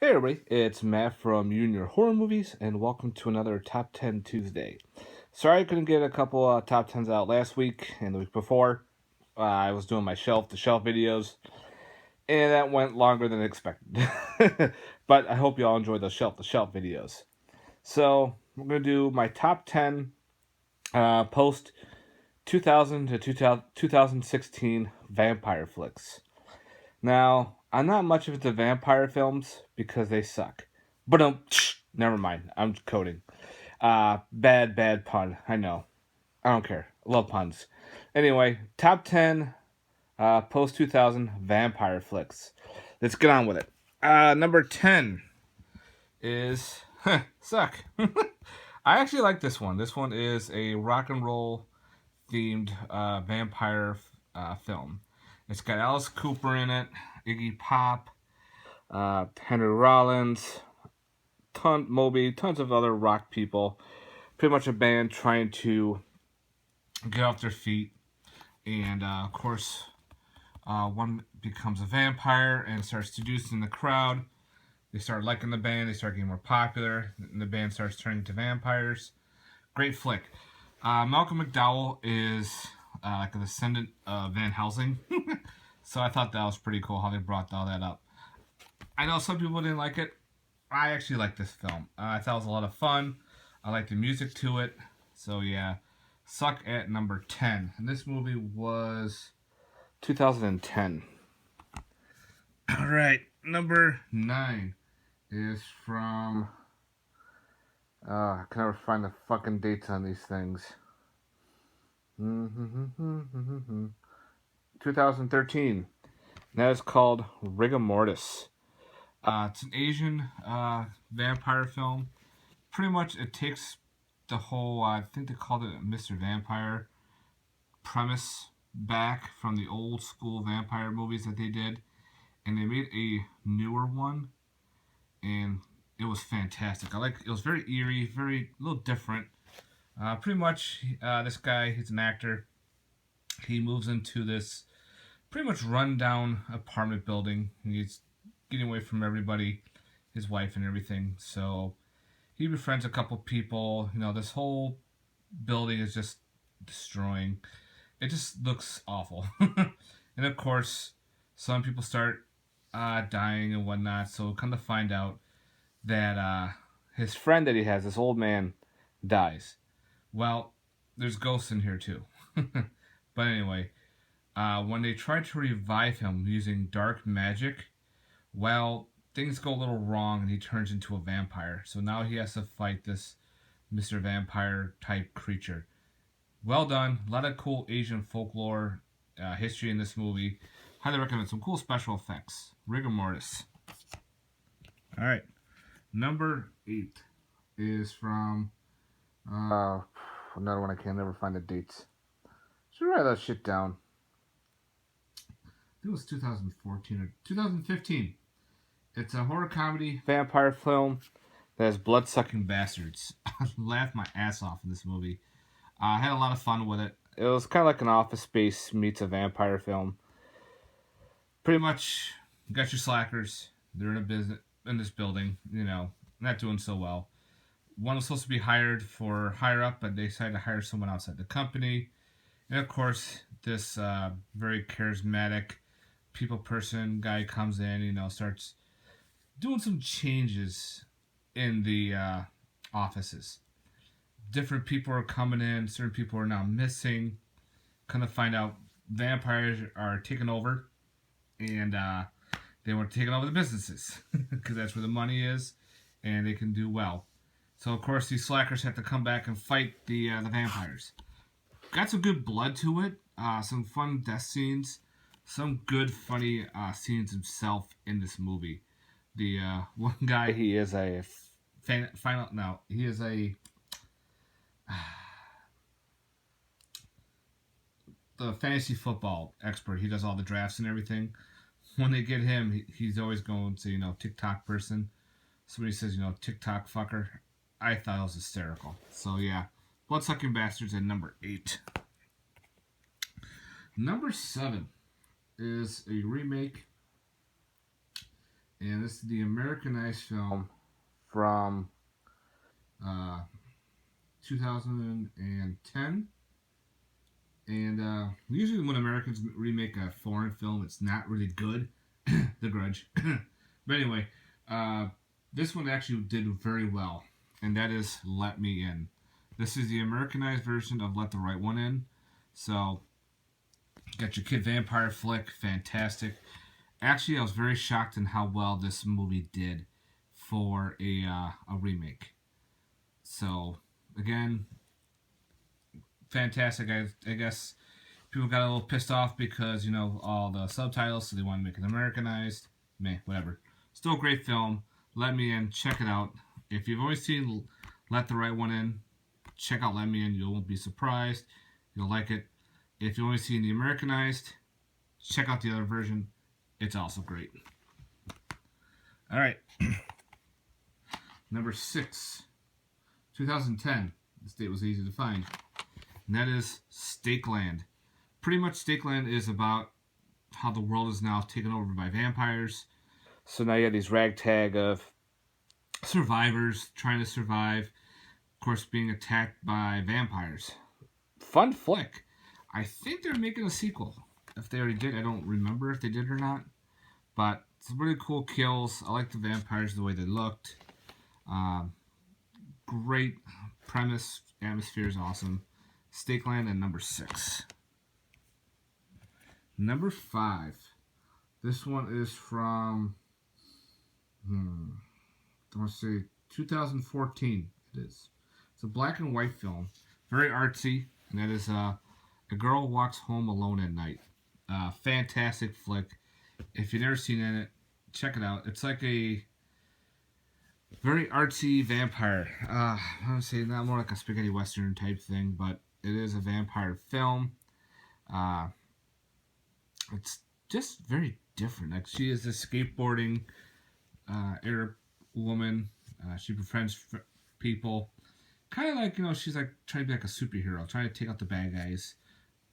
Hey everybody, it's Matt from Junior Horror Movies, and welcome to another Top 10 Tuesday. Sorry I couldn't get a couple Top 10s out last week and the week before. I was doing my shelf-to-shelf videos, and that went longer than expected. But I hope you all enjoyed those shelf-to-shelf videos. So, we're going to do my top 10 post 2000 to 2016 vampire flicks. Now, I'm not much into vampire films because they suck. But never mind. I'm coding. Bad pun. I know. I don't care. I love puns. Anyway, top 10 post 2000 vampire flicks. Let's get on with it. Number 10 is suck. I actually like this one. This one is a rock and roll themed vampire film. It's got Alice Cooper in it, Iggy Pop, Henry Rollins, Moby, tons of other rock people. Pretty much a band trying to get off their feet. And of course, one becomes a vampire and starts seducing the crowd. They start liking the band, they start getting more popular, and the band starts turning into vampires. Great flick. Malcolm McDowell is like a descendant of Van Helsing. So I thought that was pretty cool how they brought all that up. I know some people didn't like it. I actually like this film. I thought it was a lot of fun. I like the music to it. So yeah, suck at number 10. And this movie was 2010. All right, number 9 is from... I can never find the fucking dates on these things. 2013. That is called Rigamortis. It's an Asian vampire film. Pretty much it takes the whole, I think they called it Mr. Vampire premise back from the old school vampire movies that they did. And they made a newer one. And it was fantastic. It was very eerie, very, a little different. Pretty much, this guy, he's an actor. He moves into this pretty much run-down apartment building. He's getting away from everybody, his wife and everything. So he befriends a couple people. You know, this whole building is just destroying. It just looks awful. And of course, some people start dying and whatnot. So come to find out that his friend that he has, this old man, dies. Well, there's ghosts in here too. But anyway, when they try to revive him using dark magic, well, things go a little wrong and he turns into a vampire. So now he has to fight this Mr. Vampire type creature. Well done. A lot of cool Asian folklore history in this movie. Highly recommend. Some cool special effects. Rigor mortis. All right. Number 8 is from another one I can never find the dates. Should write that shit down. I think it was 2014 or 2015. It's a horror comedy vampire film that has Bloodsuck Ambassadors. I laughed my ass off in this movie. I had a lot of fun with it. It was kind of like an Office Space meets a vampire film. Pretty much, you got your slackers. They're in a business in this building. You know, not doing so well. One was supposed to be hired for higher up, but they decided to hire someone outside the company. And of course, this very charismatic people person guy comes in, you know, starts doing some changes in the offices. Different people are coming in, certain people are now missing. Kind of find out vampires are taking over, and they were taking over the businesses because that's where the money is, and they can do well. So of course these slackers have to come back and fight the vampires. Got some good blood to it, some fun death scenes, some good funny scenes himself in this movie. The one guy, he is a he is a the fantasy football expert. He does all the drafts and everything. When they get him, he's always going to, you know, TikTok person. Somebody says, you know, TikTok fucker. I thought it was hysterical. So yeah, Bloodsuck Ambassadors at number 8. Number 7 is a remake And this is the Americanized film from uh, 2010. And usually when Americans remake a foreign film, it's not really good. The Grudge. But anyway, uh, this one actually did very well, and that is Let Me In. This is the Americanized version of Let the Right One In. So, got your kid vampire flick, fantastic. Actually, I was very shocked in how well this movie did for a remake. So, again, fantastic. I guess people got a little pissed off because, all the subtitles, so they want to make it Americanized. Meh, whatever. Still a great film. Let Me In. Check it out. If you've only seen Let the Right One In, check out Let Me In. You won't be surprised. You'll like it. If you've only seen the Americanized, check out the other version. It's also great. All right. Number 6, 2010. This date was easy to find. And that is Stakeland. Pretty much Stakeland is about how the world is now taken over by vampires. So now you have these ragtag of survivors trying to survive, of course, being attacked by vampires. Fun flick. I think they're making a sequel. If they already did, I don't remember if they did or not. But some really cool kills. I like the vampires, the way they looked. Great premise. Atmosphere is awesome. Stakeland and number 6. Number 5. This one is from, I want to say 2014. It is. It's a black and white film, very artsy, and that is A Girl Walks Home Alone at Night. Fantastic flick. If you've never seen it, check it out. It's like a very artsy vampire. I would say not more like a spaghetti western type thing, but it is a vampire film. It's just very different. Like, she is a skateboarding Arab woman. She befriends people. Kind of like, she's like trying to be like a superhero, trying to take out the bad guys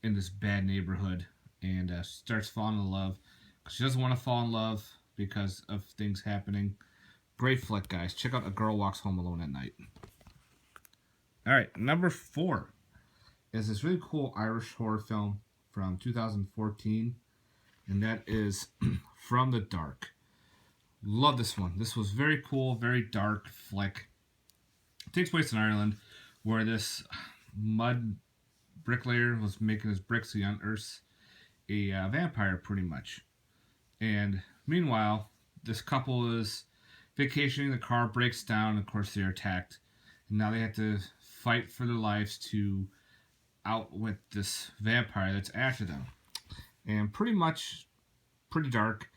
in this bad neighborhood, and starts falling in love. She doesn't want to fall in love because of things happening. Great flick, guys. Check out A Girl Walks Home Alone at Night. All right, number 4 is this really cool Irish horror film from 2014, and that is From the Dark. Love this one. This was very cool, very dark flick. It takes place in Ireland, where this mud bricklayer was making his bricks. He unearths a vampire, pretty much. And meanwhile, this couple is vacationing. The car breaks down. Of course, they're attacked. And now they have to fight for their lives to outwit this vampire that's after them. And pretty dark.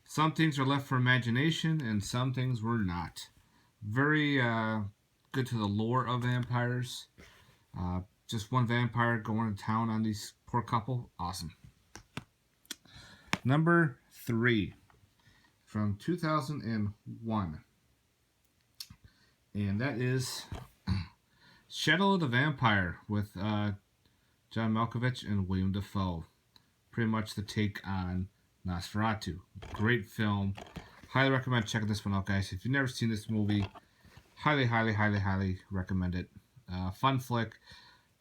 Some things are left for imagination, and some things were not. Very good to the lore of vampires. Just one vampire going to town on these poor couple. Awesome. Number 3 from 2001. And that is Shadow of the Vampire with John Malkovich and William Dafoe. Pretty much the take on Nosferatu. Great film. Highly recommend checking this one out, guys. If you've never seen this movie, highly, highly, highly, highly recommend it. Fun flick.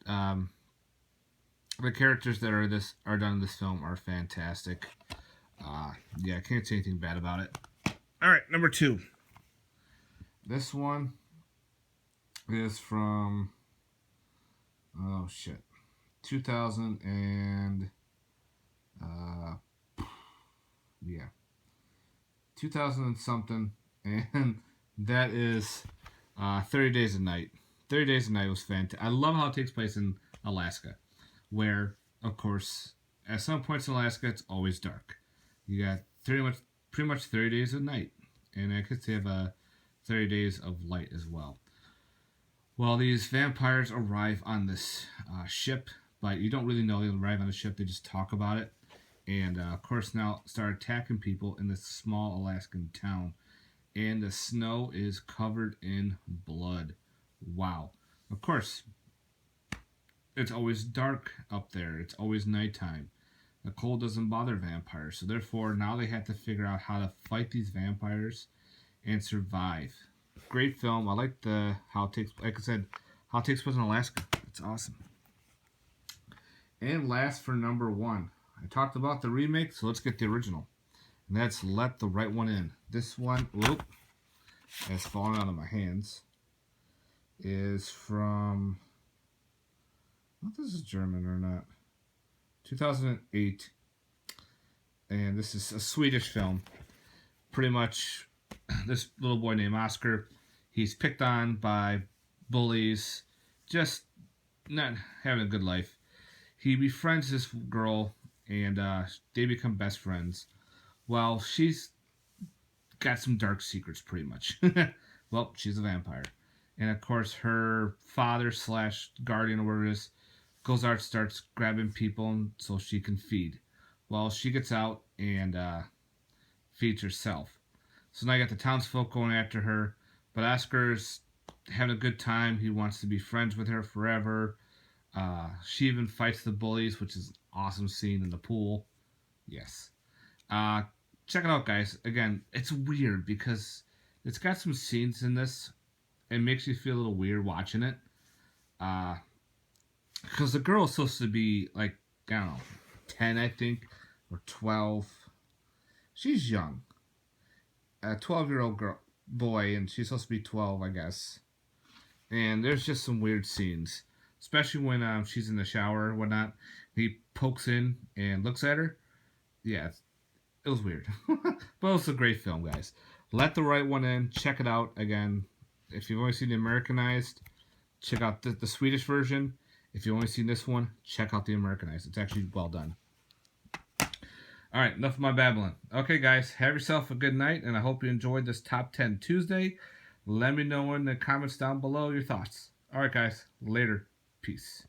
The characters that are done in this film are fantastic. I can't say anything bad about it. All right, number 2. This one is from 2000 and 2000 and something, and that is 30 Days a Night. 30 Days a Night was fantastic. I love how it takes place in Alaska, where, of course, at some points in Alaska, it's always dark. You got pretty much 30 days of night, and I guess they have 30 days of light as well. Well, these vampires arrive on this ship, but you don't really know they arrive on the ship. They just talk about it, and of course now start attacking people in this small Alaskan town, and the snow is covered in blood. Wow. Of course, it's always dark up there. It's always nighttime. The cold doesn't bother vampires, so therefore now they have to figure out how to fight these vampires and survive. Great film. I like the how it takes, like I said, how it takes place in Alaska. It's awesome. And last for number one, I talked about the remake, so let's get the original. And that's Let the Right One In. This one, whoop, has fallen out of my hands. Is from, I don't know if this is German or not. 2008. And this is a Swedish film. Pretty much, this little boy named Oscar, he's picked on by bullies, just not having a good life. He befriends this girl, and they become best friends. Well, she's got some dark secrets, pretty much. Well, she's a vampire. And of course, her father slash guardian or whatever it is goes out, starts grabbing people so she can feed. Well, she gets out and feeds herself. So now you got the townsfolk going after her, but Oscar's having a good time. He wants to be friends with her forever. She even fights the bullies, which is an awesome scene in the pool. Yes. Check it out, guys. Again, it's weird because it's got some scenes in this. It makes you feel a little weird watching it. Because the girl is supposed to be like, I don't know, 10, I think, or 12. She's young. A 12-year-old girl, boy, and she's supposed to be 12, I guess. And there's just some weird scenes, especially when she's in the shower or whatnot. He pokes in and looks at her. Yeah, it was weird. But it was a great film, guys. Let the Right One In. Check it out. Again, if you've only seen the Americanized, check out the Swedish version. If you've only seen this one, check out the Americanized. It's actually well done. All right, enough of my babbling. Okay, guys, have yourself a good night, and I hope you enjoyed this Top 10 Tuesday. Let me know in the comments down below your thoughts. All right, guys, later. Peace.